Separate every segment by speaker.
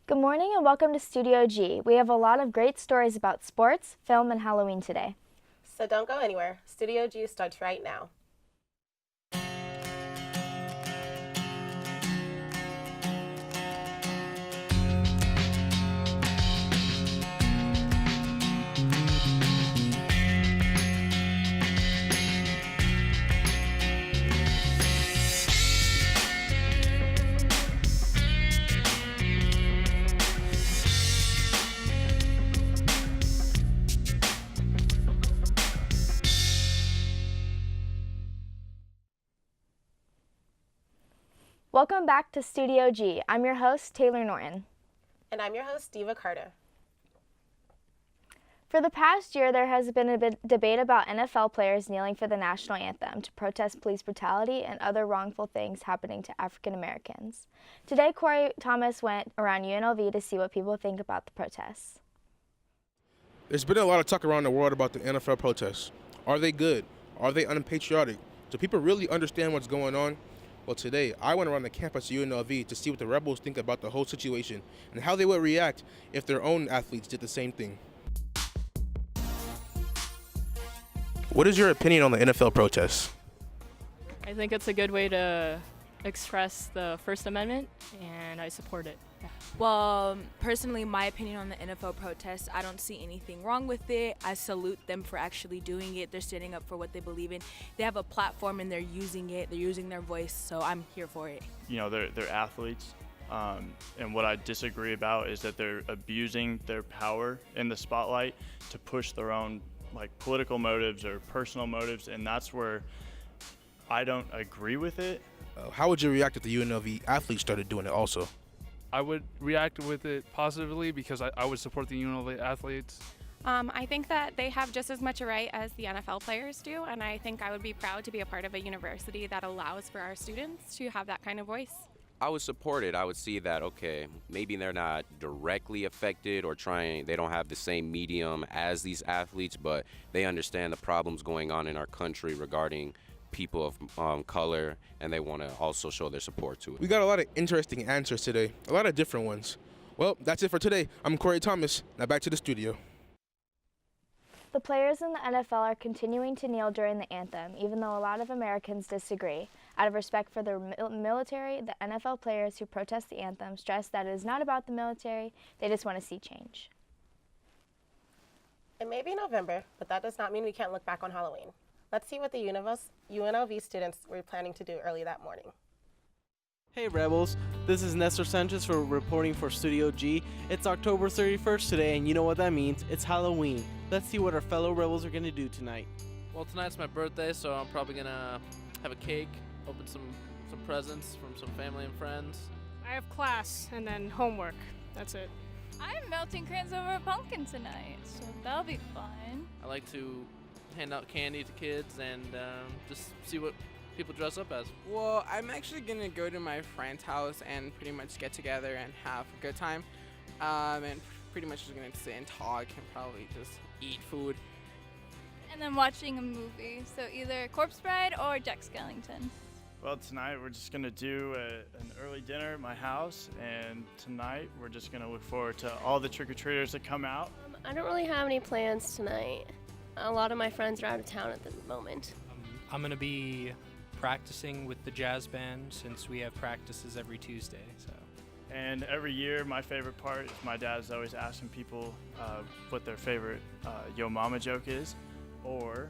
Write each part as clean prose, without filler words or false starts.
Speaker 1: Good morning and welcome to Studio G. We have a lot of great stories about sports, film, and Halloween today.
Speaker 2: So don't go anywhere. Studio G starts right now.
Speaker 1: Welcome back to Studio G. I'm your host, Taylor Norton.
Speaker 2: And I'm your host, Diva Carter.
Speaker 1: For the past year, there has been a debate about NFL players kneeling for the national anthem to protest police brutality and other wrongful things happening to African Americans. Today, Corey Thomas went around UNLV to see what people think about the protests.
Speaker 3: There's been a lot of talk around the world about the NFL protests. Are they good? Are they unpatriotic? Do people really understand what's going on? Well, today, I went around the campus at UNLV to see what the Rebels think about the whole situation and how they would react if their own athletes did the same thing. What is your opinion on the NFL protests?
Speaker 4: I think it's a good way to express the First Amendment, and I support it. Yeah.
Speaker 5: Well, personally, my opinion on the NFL protests, I don't see anything wrong with it. I salute them for actually doing it. They're standing up for what they believe in. They have a platform and they're using it. They're using their voice, so I'm here for it.
Speaker 6: You know, they're athletes, and what I disagree about is that they're abusing their power in the spotlight to push their own political motives or personal motives, and that's where I don't agree with it.
Speaker 3: How would you react if the UNLV athletes started doing it also?
Speaker 7: I would react with it positively because I would support the UNLV athletes.
Speaker 8: I think that they have just as much a right as the NFL players do, and I think I would be proud to be a part of a university that allows for our students to have that kind of voice.
Speaker 9: I would support it. I would see that, okay, maybe they're not directly affected or they don't have the same medium as these athletes, but they understand the problems going on in our country regarding people of color, and they want to also show their support to it.
Speaker 3: We got a lot of interesting answers today, a lot of different ones. Well, that's it for today. I'm Corey Thomas. Now back to the studio.
Speaker 1: The players in the NFL are continuing to kneel during the anthem, even though a lot of Americans disagree. Out of respect for the military, the NFL players who protest the anthem stress that it is not about the military, they just want to see change.
Speaker 2: It may be November, but that does not mean we can't look back on Halloween. Let's see what the UNLV students were planning to do early that morning.
Speaker 10: Hey Rebels, this is Nestor Sanchez reporting for Studio G. It's October 31st today, and you know what that means. It's Halloween. Let's see what our fellow Rebels are going to do tonight.
Speaker 11: Well, tonight's my birthday, so I'm probably going to have a cake, open some presents from some family and friends.
Speaker 4: I have class and then homework. That's it.
Speaker 12: I'm melting crayons over a pumpkin tonight, so that'll be fun.
Speaker 11: I like to hand out candy to kids and just see what people dress up as.
Speaker 13: Well, I'm actually going to go to my friend's house and pretty much get together and have a good time. And pretty much just going to sit and talk and probably just eat food.
Speaker 12: And then watching a movie, so either Corpse Bride or Jack Skellington.
Speaker 6: Well, tonight we're just going to do an early dinner at my house, and tonight we're just going to look forward to all the trick-or-treaters that come out.
Speaker 14: I don't really have any plans tonight. A lot of my friends are out of town at the moment.
Speaker 15: I'm going to be practicing with the jazz band since we have practices every Tuesday.
Speaker 6: And every year, my favorite part is my dad's always asking people what their favorite Yo Mama joke is, or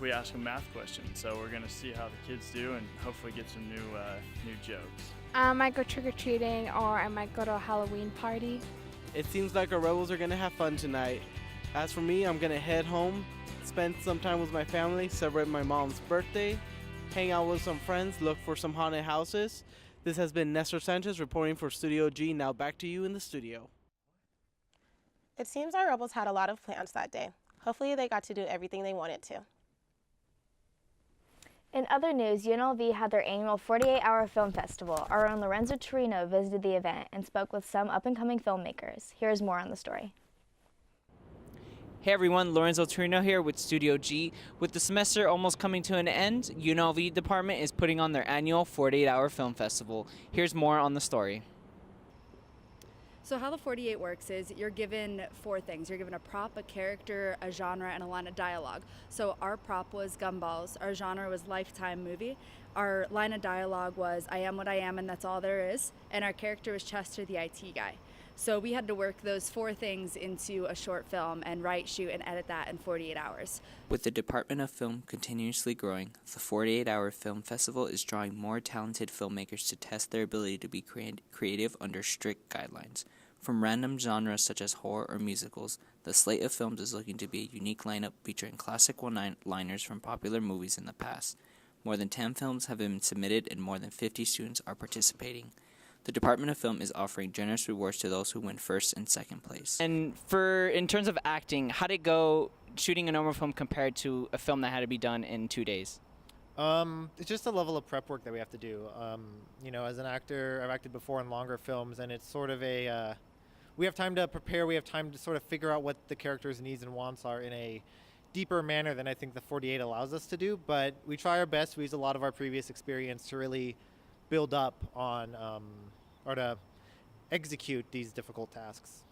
Speaker 6: we ask them math questions. So we're going to see how the kids do and hopefully get some new jokes.
Speaker 16: I might go trick-or-treating, or I might go to a Halloween party.
Speaker 10: It seems like our Rebels are going to have fun tonight. As for me, I'm going to head home, spend some time with my family, celebrate my mom's birthday, hang out with some friends, look for some haunted houses. This has been Nestor Sanchez reporting for Studio G. Now back to you in the studio.
Speaker 2: It seems our Rebels had a lot of plans that day. Hopefully they got to do everything they wanted to.
Speaker 1: In other news, UNLV had their annual 48-hour film festival. Our own Lorenzo Torino visited the event and spoke with some up-and-coming filmmakers. Here's more on the story.
Speaker 17: Hey everyone, Lorenzo Torino here with Studio G. With the semester almost coming to an end, UNLV department is putting on their annual 48-hour film festival. Here's more on the story.
Speaker 18: So how the 48 works is you're given 4 things. You're given a prop, a character, a genre, and a line of dialogue. So our prop was Gumballs. Our genre was Lifetime movie. Our line of dialogue was I am what I am and that's all there is. And our character was Chester, the IT guy. So we had to work those 4 things into a short film and write, shoot, and edit that in 48 hours.
Speaker 17: With the Department of Film continuously growing, the 48-hour film festival is drawing more talented filmmakers to test their ability to be creative under strict guidelines. From random genres such as horror or musicals, the slate of films is looking to be a unique lineup featuring classic one-liners from popular movies in the past. More than 10 films have been submitted and more than 50 students are participating. The Department of Film is offering generous rewards to those who win first and second place. And in terms of acting, how did it go shooting a normal film compared to a film that had to be done in 2 days?
Speaker 19: It's just a level of prep work that we have to do. As an actor, I've acted before in longer films, and it's sort of we have time to prepare, we have time to sort of figure out what the character's needs and wants are in a deeper manner than I think the 48 allows us to do, but we try our best. We use a lot of our previous experience to really build up on or to execute these difficult tasks.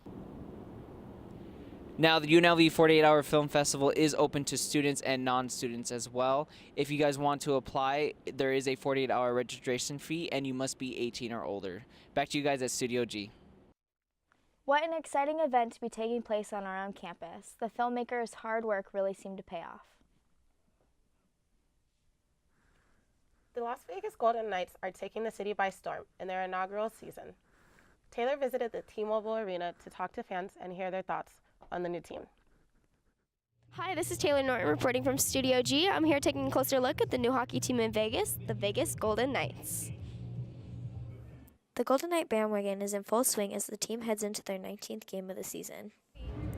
Speaker 17: Now, the UNLV 48-Hour Film Festival is open to students and non-students as well. If you guys want to apply, there is a 48-hour registration fee, and you must be 18 or older. Back to you guys at Studio G.
Speaker 1: What an exciting event to be taking place on our own campus. The filmmakers' hard work really seemed to pay off.
Speaker 2: The Las Vegas Golden Knights are taking the city by storm in their inaugural season. Taylor visited the T-Mobile Arena to talk to fans and hear their thoughts on the new team.
Speaker 14: Hi, this is Taylor Norton reporting from Studio G. I'm here taking a closer look at the new hockey team in Vegas, the Vegas Golden Knights.
Speaker 20: The Golden Knight bandwagon is in full swing as the team heads into their 19th game of the season.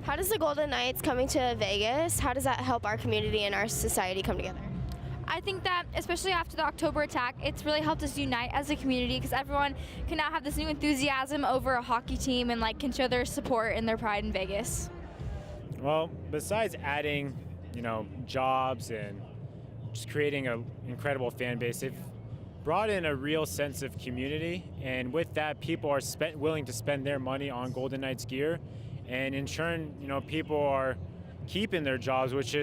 Speaker 14: How does the Golden Knights coming to Vegas, how does that help our community and our society come together?
Speaker 12: I think that, especially after the October attack, it's really helped us unite as a community because everyone can now have this new enthusiasm over a hockey team and can show their support and their pride in Vegas.
Speaker 21: Well, besides adding, jobs and just creating an incredible fan base, they've brought in a real sense of community, and with that, people are willing to spend their money on Golden Knights gear, and in turn, people are keeping their jobs, which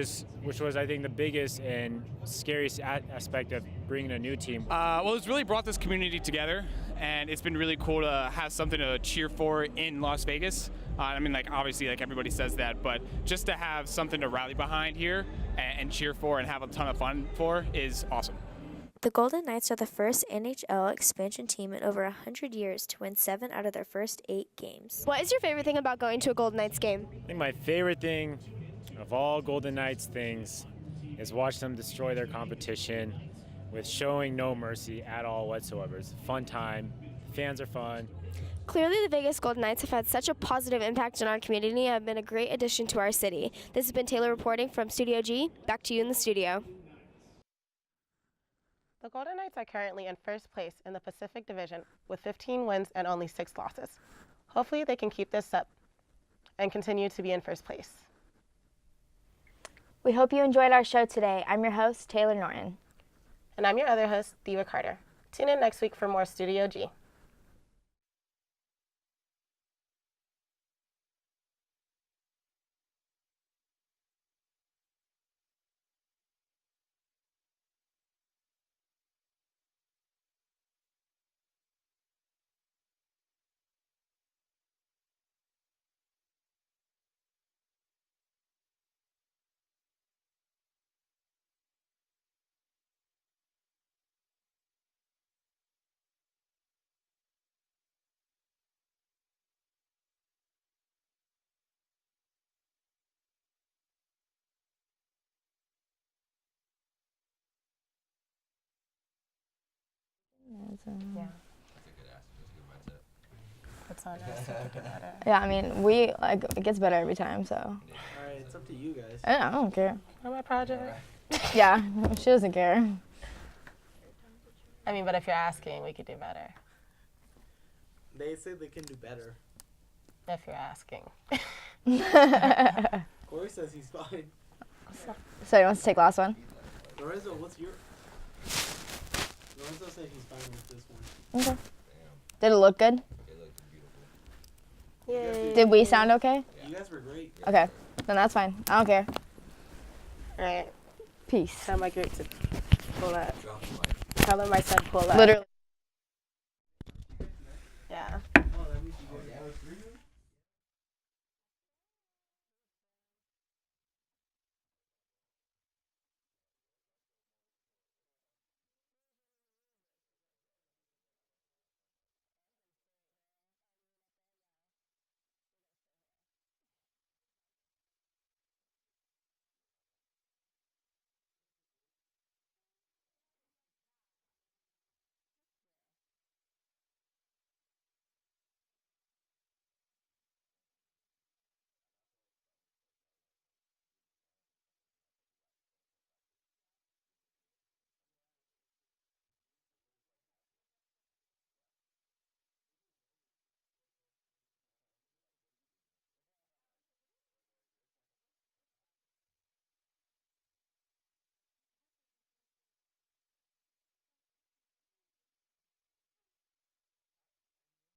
Speaker 21: was I think the biggest and scariest aspect of bringing a new team.
Speaker 22: Well, it's really brought this community together, and it's been really cool to have something to cheer for in Las Vegas. Obviously, everybody says that, but just to have something to rally behind here and cheer for and have a ton of fun for is awesome.
Speaker 20: The Golden Knights are the first NHL expansion team in over 100 years to win 7 out of their first 8 games.
Speaker 14: What is your favorite thing about going to a Golden Knights game?
Speaker 21: I think my favorite thing of all Golden Knights things is watch them destroy their competition with showing no mercy at all whatsoever. It's a fun time. Fans are fun.
Speaker 14: Clearly, the Vegas Golden Knights have had such a positive impact on our community and have been a great addition to our city. This has been Taylor reporting from Studio G. Back to you in the studio.
Speaker 2: The Golden Knights are currently in first place in the Pacific Division with 15 wins and only 6 losses. Hopefully they can keep this up and continue to be in first place.
Speaker 1: We hope you enjoyed our show today. I'm your host, Taylor Norton.
Speaker 2: And I'm your other host, Diva Carter. Tune in next week for more Studio G.
Speaker 1: Yeah.
Speaker 2: It's on us to think about it.
Speaker 1: Yeah, it gets better every time, so.
Speaker 10: All right, it's up to you guys.
Speaker 1: I don't care.
Speaker 2: On my project.
Speaker 1: Yeah, she doesn't care.
Speaker 2: But if you're asking, we could do better.
Speaker 10: They say they can do better.
Speaker 2: If you're asking.
Speaker 10: Corey says he's fine.
Speaker 1: So he wants to take last one?
Speaker 10: Lorenzo, what's your... Lorenzo said he's fine with this one.
Speaker 1: Okay. Did it look good?
Speaker 2: Yay.
Speaker 1: Did we sound okay?
Speaker 5: You guys were great.
Speaker 1: Okay, then that's fine. I don't care.
Speaker 2: All right.
Speaker 1: Peace.
Speaker 2: Tell my group to pull that. Tell them I said pull that.
Speaker 1: Literally.
Speaker 2: Yeah.